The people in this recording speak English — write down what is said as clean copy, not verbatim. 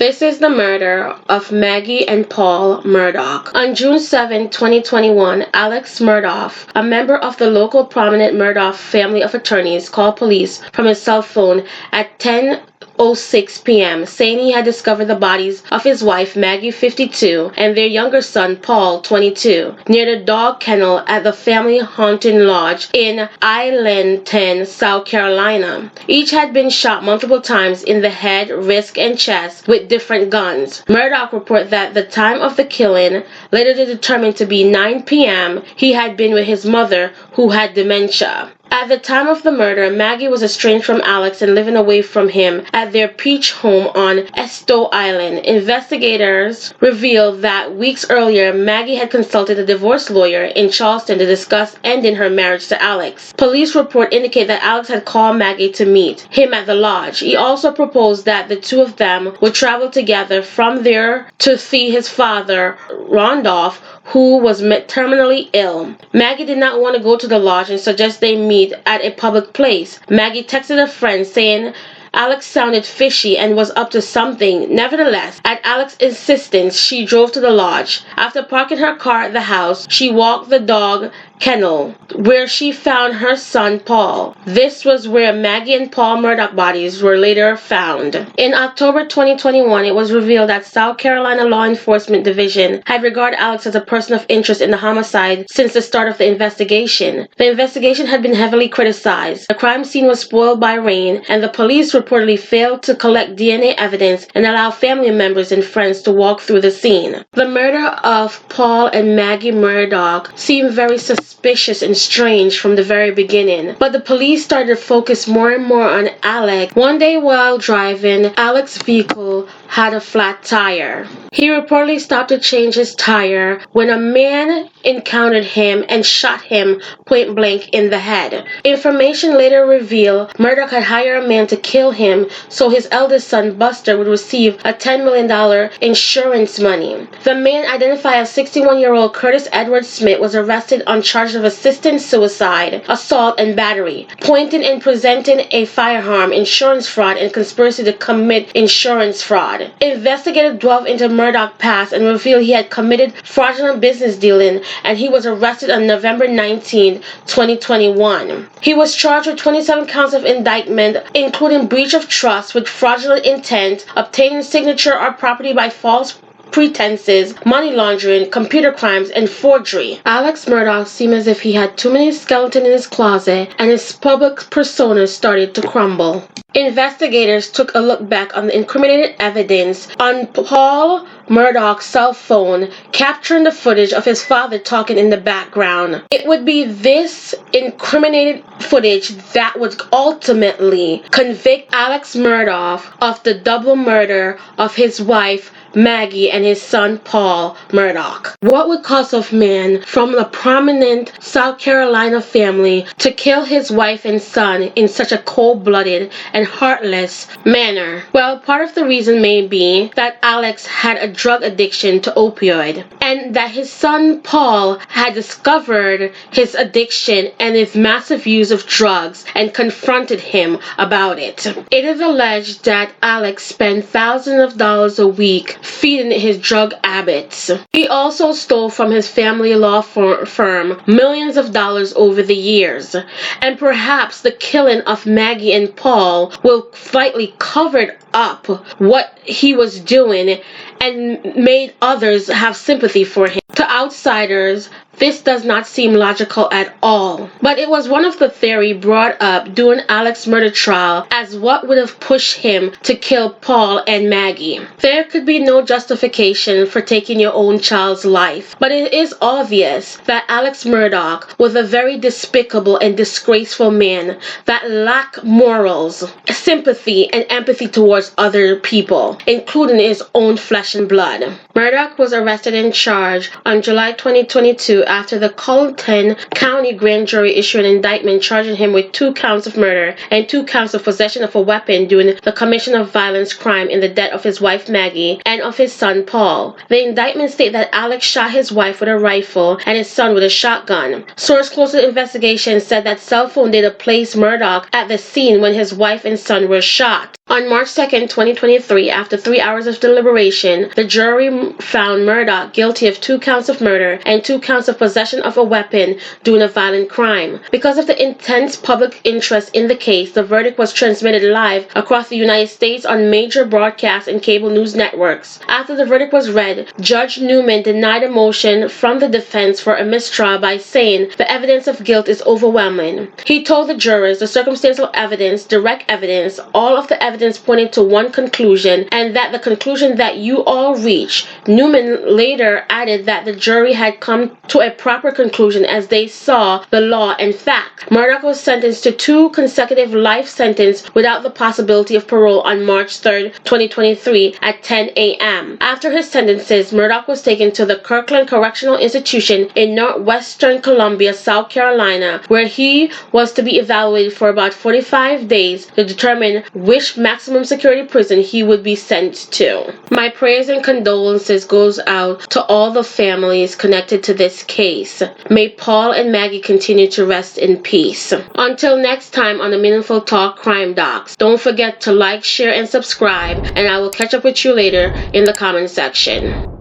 This is the murder of Maggie and Paul Murdaugh. On June 7, 2021, Alex Murdaugh, a member of the local prominent Murdaugh family of attorneys, called police from his cell phone at 10:06 p.m., saying he had discovered the bodies of his wife, Maggie, 52, and their younger son, Paul, 22, near the dog kennel at the family haunting lodge in Islandton, South Carolina. Each had been shot multiple times in the head, wrist, and chest with different guns. Murdaugh reported that the time of the killing, later determined to be 9 p.m., he had been with his mother, who had dementia. At the time of the murder, Maggie was estranged from Alex and living away from him at their Peach home on Esto Island. Investigators revealed that weeks earlier, Maggie had consulted a divorce lawyer in Charleston to discuss ending her marriage to Alex. Police report indicate that Alex had called Maggie to meet him at the lodge. He also proposed that the two of them would travel together from there to see his father, Randolph, who was terminally ill. Maggie did not want to go to the lodge and suggested they meet at a public place. Maggie texted a friend saying Alex sounded fishy and was up to something. Nevertheless, at Alex's insistence, she drove to the lodge. After parking her car at the house, she walked the dog kennel, where she found her son Paul. This was where Maggie and Paul Murdaugh bodies were later found. In October 2021, it was revealed that South Carolina Law Enforcement Division had regarded Alex as a person of interest in the homicide since the start of the investigation. The investigation had been heavily criticized. The crime scene was spoiled by rain, and the police reportedly failed to collect DNA evidence and allow family members and friends to walk through the scene. The murder of Paul and Maggie Murdaugh seemed very suspicious and strange from the very beginning, but the police started to focus more and more on Alex. One day while driving, Alex's vehicle had a flat tire. He reportedly stopped to change his tire when a man encountered him and shot him point blank in the head. Information later revealed Murdaugh had hired a man to kill him so his eldest son Buster would receive a $10 million insurance money. The man, identified as 61-year-old Curtis Edward Smith, was arrested on charges of assisted suicide, assault, and battery, pointing and presenting a firearm, insurance fraud, and conspiracy to commit insurance fraud. Investigators delved into Murdaugh's past and revealed he had committed fraudulent business dealing, and he was arrested on November 19, 2021. He was charged with 27 counts of indictment, including breach of trust with fraudulent intent, obtaining signature or property by false pretenses, money laundering, computer crimes, and forgery. Alex Murdaugh seemed as if he had too many skeletons in his closet, and his public persona started to crumble. Investigators took a look back on the incriminating evidence on Paul Murdaugh's cell phone, capturing the footage of his father talking in the background. It would be this incriminated footage that would ultimately convict Alex Murdaugh of the double murder of his wife, Maggie, and his son Paul Murdaugh. What would cause a man from a prominent South Carolina family to kill his wife and son in such a cold-blooded and heartless manner? Well, part of the reason may be that Alex had a drug addiction to opioid, and that his son Paul had discovered his addiction and his massive use of drugs and confronted him about it. It is alleged that Alex spent thousands of dollars a week feeding his drug habits. He also stole from his family law firm millions of dollars over the years, and perhaps the killing of Maggie and Paul will slightly cover up what he was doing and made others have sympathy for him. To outsiders, this does not seem logical at all, but it was one of the theory brought up during Alex's murder trial as what would have pushed him to kill Paul and Maggie. There could be no justification for taking your own child's life, but it is obvious that Alex Murdaugh was a very despicable and disgraceful man that lacked morals, sympathy, and empathy towards other people, including his own flesh and blood. Murdaugh was arrested and charged on July 2022 after the Colleton County Grand Jury issued an indictment charging him with 2 counts of murder and 2 counts of possession of a weapon during the commission of violence crime in the death of his wife Maggie and of his son Paul. The indictment states that Alex shot his wife with a rifle and his son with a shotgun. Source close to the investigation said that cell phone data placed Murdaugh at the scene when his wife and son were shot. On March 2, 2023, after 3 hours of deliberation, the jury found Murdaugh guilty of 2 counts of murder and 2 counts of possession of a weapon during a violent crime. Because of the intense public interest in the case, the verdict was transmitted live across the United States on major broadcast and cable news networks. After the verdict was read, Judge Newman denied a motion from the defense for a mistrial by saying the evidence of guilt is overwhelming. He told the jurors the circumstantial evidence, direct evidence, all of the evidence pointed to one conclusion, and that the conclusion that you all reach. Newman later added that the jury had come to a proper conclusion as they saw the law and fact. Murdaugh was sentenced to 2 consecutive life sentences without the possibility of parole on March 3, 2023 at 10 a.m. After his sentences, Murdaugh was taken to the Kirkland Correctional Institution in northwestern Columbia, South Carolina, where he was to be evaluated for about 45 days to determine which maximum security prison he would be sent to. My prayers and condolences goes out to all the families connected to this case. May Paul and Maggie continue to rest in peace. Until next time on the Meaningful Talk Crime Docs, don't forget to like, share, and subscribe, and I will catch up with you later in the comment section.